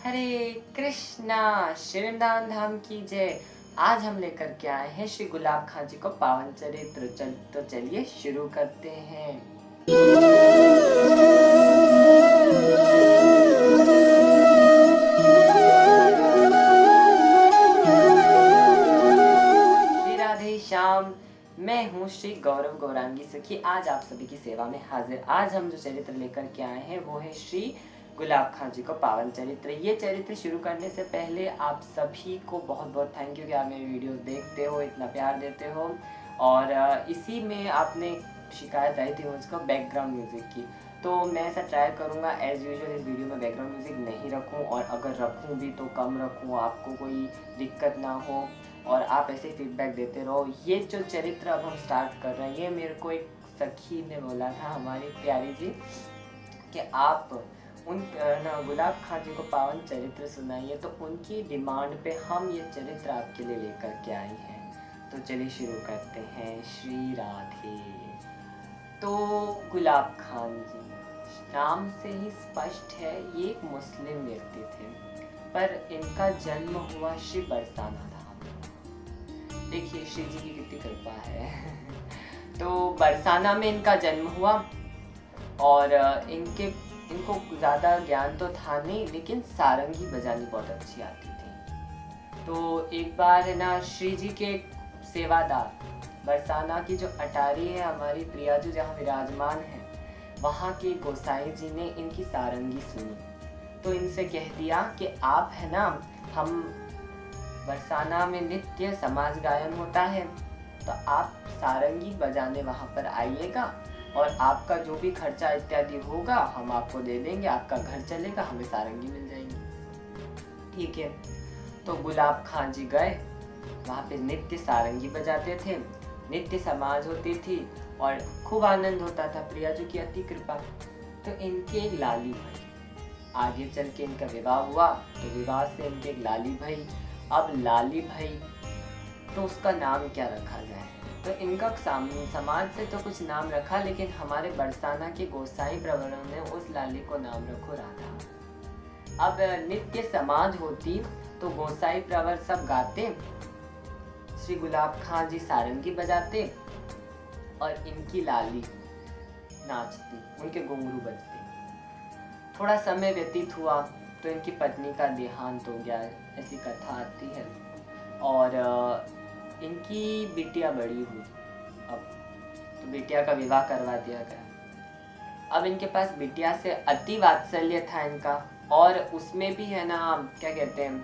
हरे कृष्णा, श्रीवृंदावन धाम की जय। आज हम लेकर के आए हैं श्री गुलाब खान जी को पावन चरित्र। तो चलिए शुरू करते हैं। श्री राधे श्याम, मैं हूँ श्री गौरव गौरांगी सखी। आज आप सभी की सेवा में हाजिर। आज हम जो चरित्र लेकर के आए हैं वो है श्री गुलाब खान जी को पावन चरित्र। ये चरित्र शुरू करने से पहले आप सभी को बहुत बहुत थैंक यू कि आप मेरी वीडियोस देखते हो, इतना प्यार देते हो। और इसी में आपने शिकायत आई थी मुझको बैकग्राउंड म्यूज़िक की, तो मैं ऐसा ट्राई करूँगा एज़ यूजुअल इस वीडियो में बैकग्राउंड म्यूज़िक नहीं रखूँ, और अगर रखूँ भी तो कम रखूँ, आपको कोई दिक्कत ना हो और आप ऐसे फीडबैक देते रहो। ये जो चरित्र अब हम स्टार्ट कर रहे हैं, ये मेरे को एक सखी ने बोला था, हमारी प्यारी जी, कि आप उन गुलाब खान जी को पावन चरित्र सुनाइए। तो उनकी डिमांड पे हम ये चरित्र आपके लिए लेकर के आए हैं। तो चलिए शुरू करते हैं। श्री राधे। तो गुलाब खान जी, नाम से ही स्पष्ट है ये एक मुस्लिम व्यक्ति थे, पर इनका जन्म हुआ श्री बरसाना धाम। देखिए श्री जी की कितनी कृपा है। तो बरसाना में इनका जन्म हुआ, और इनको ज़्यादा ज्ञान तो था नहीं, लेकिन सारंगी बजानी बहुत अच्छी आती थी। तो एक बार है ना, श्री जी के सेवादार बरसाना की जो अटारी है हमारी प्रिया जी जहाँ विराजमान है, वहाँ के गोसाई जी ने इनकी सारंगी सुनी, तो इनसे कह दिया कि आप है ना, हम बरसाना में नित्य समाज गायन होता है, तो आप सारंगी बजाने वहाँ पर आइएगा, और आपका जो भी खर्चा इत्यादि होगा हम आपको दे देंगे, आपका घर चलेगा, हमें सारंगी मिल जाएगी। ठीक है। तो गुलाब खान जी गए, वहाँ पे नित्य सारंगी बजाते थे, नित्य समाज होती थी और खूब आनंद होता था। प्रिया जी की अति कृपा। तो इनके एक लाली भाई, आगे चल के इनका विवाह हुआ, तो विवाह से इनके एक लाली भाई। अब लाली भाई, तो उसका नाम क्या रखा जाए? तो इनका समाज से तो कुछ नाम रखा, लेकिन हमारे बरसाना के गोसाई प्रवरों ने उस लाली को नाम रखो राधा। अब नित्य समाज होती तो गोसाई प्रवर सब गाते, श्री गुलाब खान जी सारंगी बजाते और इनकी लाली नाचती, उनके घुंघरू बजते। थोड़ा समय व्यतीत हुआ तो इनकी पत्नी का देहांत हो गया, ऐसी कथा आती है। और इनकी बिटिया बड़ी हुई, अब तो बिटिया का विवाह करवा दिया गया। अब इनके पास बिटिया से अति वात्सल्य था इनका, और उसमें भी है ना, क्या कहते हैं,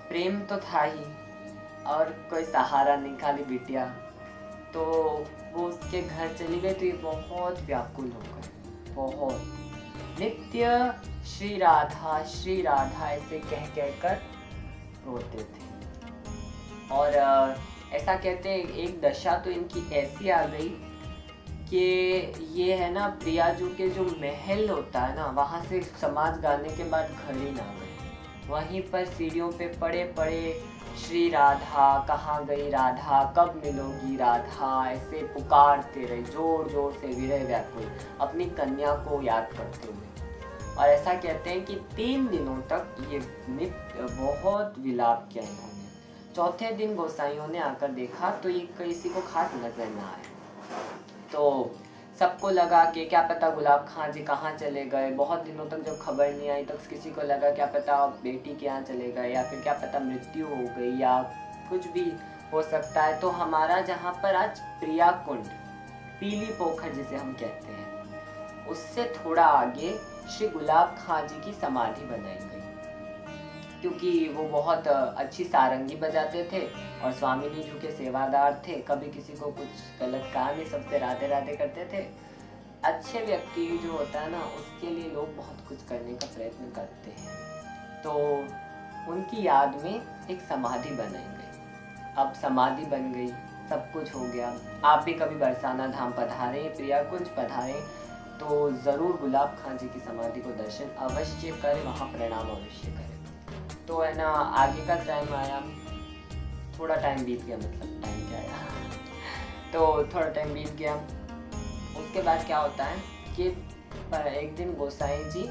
प्रेम तो था ही, और कोई सहारा नहीं, खाली बिटिया। तो वो उसके घर चली गई, तो ये बहुत व्याकुल हो गए, बहुत। नित्य श्री राधा ऐसे कह कर रोते थे। और ऐसा कहते हैं एक दशा तो इनकी ऐसी आ गई कि ये है ना, प्रियाजू के जो महल होता है ना, वहाँ से समाज गाने के बाद घर ही ना गए, वहीं पर सीढ़ियों पे पड़े पड़े श्री राधा कहाँ गई राधा, कब मिलोगी राधा, ऐसे पुकारते रहे जोर जोर से, विरह व्याकुल, अपनी कन्या को याद करते हुए। और ऐसा कहते हैं कि 3 दिनों तक ये नित्य बहुत विलाप किया इन्होंने। चौथे दिन गोसाइयों ने आकर देखा तो ये किसी को खास नजर ना आए। तो सबको लगा कि क्या पता गुलाब खान जी कहाँ चले गए, बहुत दिनों तक जब खबर नहीं आई तो किसी को लगा क्या पता बेटी के यहाँ चले गए, या फिर क्या पता मृत्यु हो गई, या कुछ भी हो सकता है। तो हमारा जहाँ पर आज प्रिया कुंड, पीली पोखर जिसे हम कहते हैं, उससे थोड़ा आगे श्री गुलाब खान जी की समाधि बनाई गई, क्योंकि वो बहुत अच्छी सारंगी बजाते थे और स्वामिनी जी के सेवादार थे, कभी किसी को कुछ गलत कहा नहीं, सबसे राधे राधे करते थे। अच्छे व्यक्ति जो होता है ना, उसके लिए लोग बहुत कुछ करने का प्रयत्न करते हैं। तो उनकी याद में एक समाधि बनाई गई। अब समाधि बन गई, सब कुछ हो गया। आप भी कभी बरसाना धाम पधारें, प्रिया कुंज पधारें, तो ज़रूर गुलाब खान जी की समाधि को दर्शन अवश्य करें, वहाँ प्रणाम अवश्य करें। तो है ना, आगे का टाइम आया, थोड़ा टाइम बीत गया, मतलब टाइम क्या आया तो थोड़ा टाइम बीत गया। उसके बाद क्या होता है कि एक दिन गोसाई जी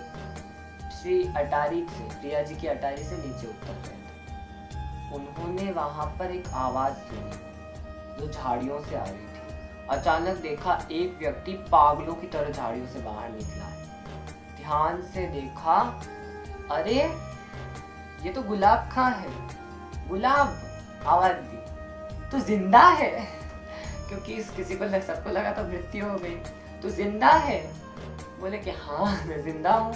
श्री अटारी से, प्रिया जी की अटारी से नीचे उतर रहे थे। उन्होंने वहां पर एक आवाज सुनी जो झाड़ियों से आ रही थी। अचानक देखा एक व्यक्ति पागलों की तरह झाड़ियों से बाहर निकला। ध्यान से देखा, अरे ये तो गुलाब खां है। गुलाब, आवाज दी, तू जिंदा है? क्योंकि किसी को सबको लगा तो मृत्यु हो गई। तू जिंदा है? बोले कि हाँ मैं जिंदा हूँ।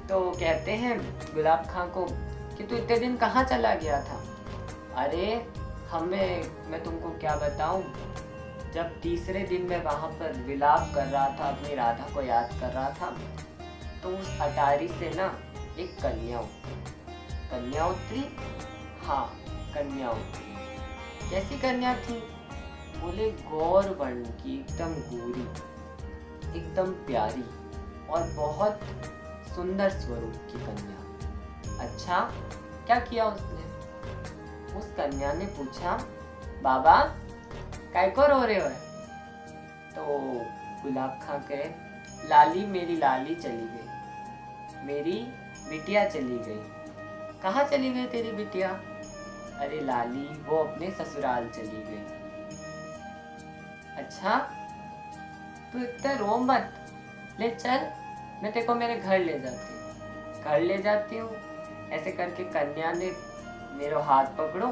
तो कहते हैं गुलाब खां को कि तू इतने दिन कहाँ चला गया था? अरे मैं तुमको क्या बताऊं, जब तीसरे दिन मैं वहां पर विलाप कर रहा था, अपनी राधा को याद कर रहा था, तो उस अटारी से ना एक कन्या उतरी। हाँ, कन्या उतरी। कैसी कन्या थी? बोले गौर वर्ण की, एकदम गोरी, एकदम प्यारी और बहुत सुंदर स्वरूप की कन्या। अच्छा, क्या किया उसने? उस कन्या ने पूछा, बाबा काय को रो रहे हो? तो गुलाब खां कहे, लाली, मेरी लाली चली गई, मेरी बिटिया चली गई। कहाँ चली गई तेरी बिटिया? अरे लाली, वो अपने ससुराल चली गई। अच्छा, तू इतना रो मत, ले चल, मैं तेरे को मेरे घर ले जाती हूँ। घर ले जाती हूँ, ऐसे करके कन्या ने मेरा हाथ पकड़ो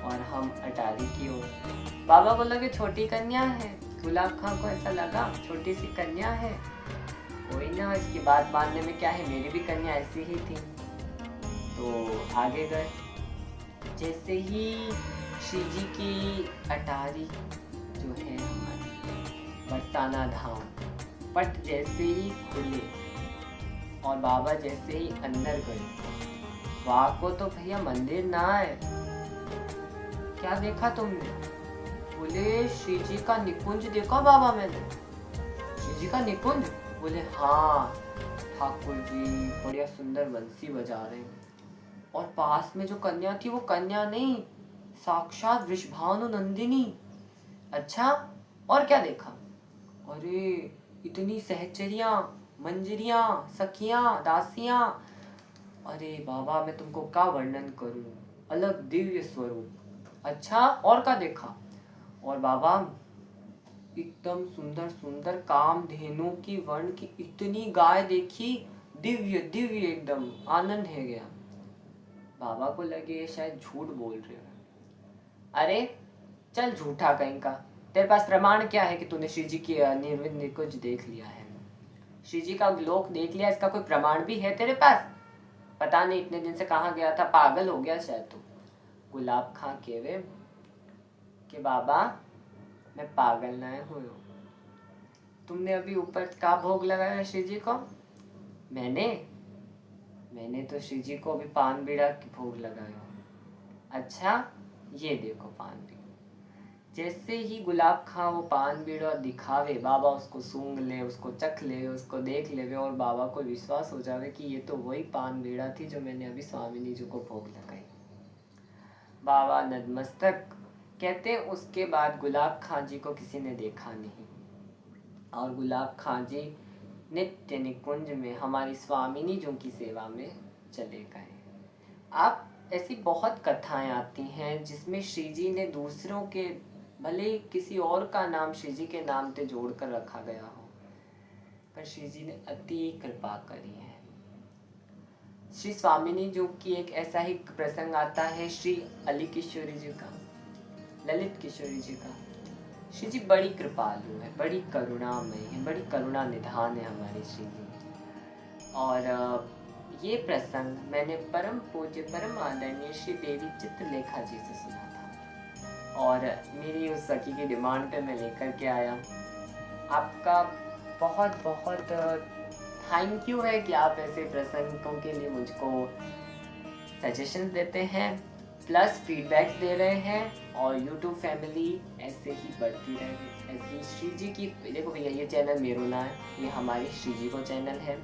और हम अटारी की ओर। बाबा को लगे छोटी कन्या है, गुलाब खां को ऐसा लगा छोटी सी कन्या है, कोई ना, इसकी बात मानने में क्या है, मेरी भी कन्या ऐसी ही थी। तो आगे गए। जैसे ही श्री जी की अटारी जो है हमारी बरसाना धाम, पट जैसे ही खुले और बाबा जैसे ही अंदर गए, वहां को तो भैया मंदिर ना है। क्या देखा तुमने? बोले श्री जी का निकुंज देखा बाबा मैंने। श्री जी का निकुंज? बोले हाँ, ठाकुर जी बढ़िया सुंदर बंसी बजा रहे हैं। और पास में जो कन्या थी वो कन्या नहीं, साक्षात वृषभानु नंदिनी। अच्छा, और क्या देखा? अरे इतनी सहचरियां, मंजरियां, सखियां, दासियां, अरे बाबा मैं तुमको क्या वर्णन करूं, अलग दिव्य स्वरूप। अच्छा, और क्या देखा? और बाबा एकदम सुंदर सुंदर कामधेनु की वर्ण की इतनी गाय देखी, दिव्य दिव्य, एकदम आनंद है गया। बाबा को लगे शायद झूठ बोल रहे हो। अरे चल झूठा कहीं का, तेरे पास प्रमाण क्या है कि तूने श्री जी की निर्विघ्न निकुंज देख लिया है, श्री जी का लोक देख लिया, इसका कोई प्रमाण भी है तेरे पास? पता नहीं इतने दिन से कहाँ गया था, पागल हो गया शायद तू। गुलाब खां कहवे कि बाबा मैं पागल ना हुई हूँ। तुमने अभी ऊपर का भोग लगाया श्री जी को? मैंने तो श्री जी को अभी पान बीड़ा की भोग लगाया। अच्छा, ये देखो पान बीड़ा। जैसे ही गुलाब खां वो पान बीड़ा दिखावे, बाबा उसको सूंघ ले, उसको चख ले, उसको देख ले, और बाबा को विश्वास हो जावे कि ये तो वही पान बीड़ा थी जो मैंने अभी स्वामिनी जी को भोग लगाई। बाबा नतमस्तक। कहते उसके बाद गुलाब खां जी को किसी ने देखा नहीं और गुलाब खां जी नित्य निकुंज में हमारी स्वामिनी जी की सेवा में चले गए। आप ऐसी बहुत कथाएं आती हैं जिसमें श्री जी ने दूसरों के, भले किसी और का नाम श्री जी के नाम पे जोड़कर रखा गया हो, पर श्री जी ने अति कृपा करी है। श्री स्वामिनी जी की एक ऐसा ही प्रसंग आता है श्री अली किशोरी जी का, ललित किशोरी जी का। श्री जी बड़ी कृपालु है, बड़ी करुणामयी है, बड़ी करुणा निधान है हमारे श्री जी। और ये प्रसंग मैंने परम पूज्य परम आदरणीय श्री देवी चित्रलेखा जी से सुना था और मेरी उस सखी की डिमांड पे मैं लेकर के आया। आपका बहुत बहुत थैंक यू है कि आप ऐसे प्रसंगों के लिए मुझको सजेशन देते हैं, प्लस फीडबैक दे रहे हैं, और यूट्यूब फैमिली ऐसे ही बढ़ती रहे। ऐसी श्री जी की, देखो भैया ये चैनल मेरो ना है, ये हमारी श्री जी को चैनल है,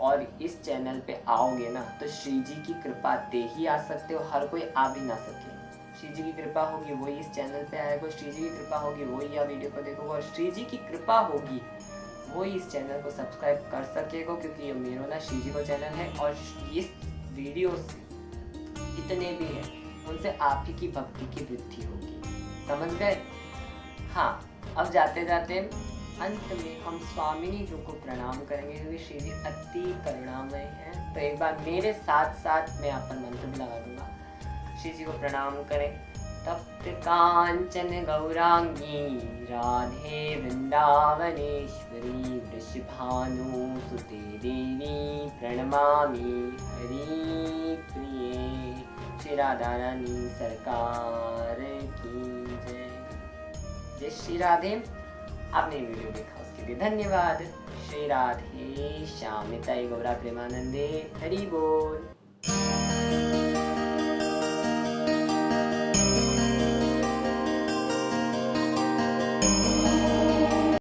और इस चैनल पे आओगे ना तो श्री जी की कृपा ते ही आ सकते हो, हर कोई आ भी ना सके। श्री जी की कृपा होगी वही इस चैनल पे आएगा, श्री जी की कृपा होगी वही या वीडियो को देखोगे, और श्री जी की कृपा होगी कोई इस चैनल को सब्सक्राइब कर सकेगा, क्योंकि ये मेरो ना श्री जी को चैनल है और इस वीडियो से जितने भी हैं उनसे आप ही की भक्ति की वृद्धि होगी। समझ गए? हाँ, अब जाते जाते अंत में हम स्वामिनी जी को प्रणाम करेंगे, क्योंकि श्री जी अति करुणामय हैं। तो एक बार मेरे साथ साथ मैं आप पर मंत्र भी लगा दूंगा। श्री जी को प्रणाम करें। तप्त कांचन गौरांगी राधे वृंदावनेश्वरी वृषभानु सुते देवी प्रणमामि हरि प्रिये। श्री राधा रानी सरकार की जय। जय श्री राधे। आपने वीडियो देखा उसके लिए धन्यवाद। श्री राधे श्याम निताई गौरा प्रेमानंदे हरि बोल।